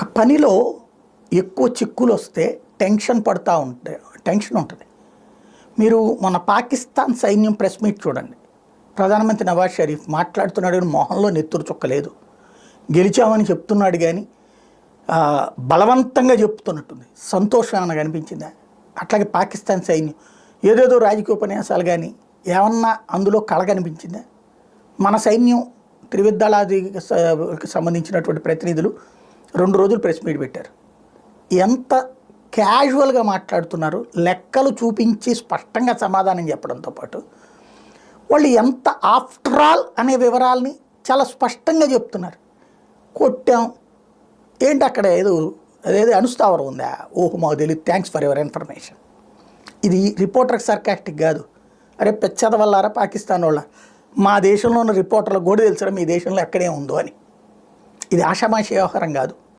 ఒక పనిలో ఎక్కువ చిక్కులు వస్తే టెన్షన్ ఉంటుంది. మీరు మన పాకిస్తాన్ సైన్యం ప్రెస్ మీట్ చూడండి. ప్రధానమంత్రి నవాజ్ షరీఫ్ మాట్లాడుతున్నాడు కానీ మొహంలో నెత్తురు చుక్కలేదు. గెలిచామని చెప్తున్నాడు కానీ బలవంతంగా చెప్తున్నట్టుంది. సంతోషం ఏమన్నా కనిపించిందా? అట్లాగే పాకిస్తాన్ సైన్యం ఏదేదో రాజకీయ ఉపన్యాసాలు కానీ ఏమన్నా అందులో కళ కనిపించిందా? మన సైన్యం త్రివిధదళాదికి సంబంధించినటువంటి ప్రతినిధులు 2 రోజులు ప్రెస్ మీట్ పెట్టారు. ఎంత క్యాజువల్గా మాట్లాడుతున్నారు, లెక్కలు చూపించి స్పష్టంగా సమాధానం చెప్పడంతో పాటు వాళ్ళు ఎంత ఆఫ్టర్ ఆల్ అనే వివరాలని చాలా స్పష్టంగా చెప్తున్నారు. కొట్టాం ఏంటి అక్కడ అదేదో అనుస్థావరం ఉందా? ఓహో మాకు తెలియదు, థ్యాంక్స్ ఫర్ యువర్ ఇన్ఫర్మేషన్. ఇది రిపోర్టర్కి సర్కాస్టిక్ కాదు. అరే పెచ్చదవల్లారా పాకిస్తాన్ వాళ్ళ, మా దేశంలో ఉన్న రిపోర్టర్లకు కూడా తెలుసరా మీ దేశంలో ఎక్కడే ఉందో అని. ఇది ఆషామాషి వ్యవహారం కాదు.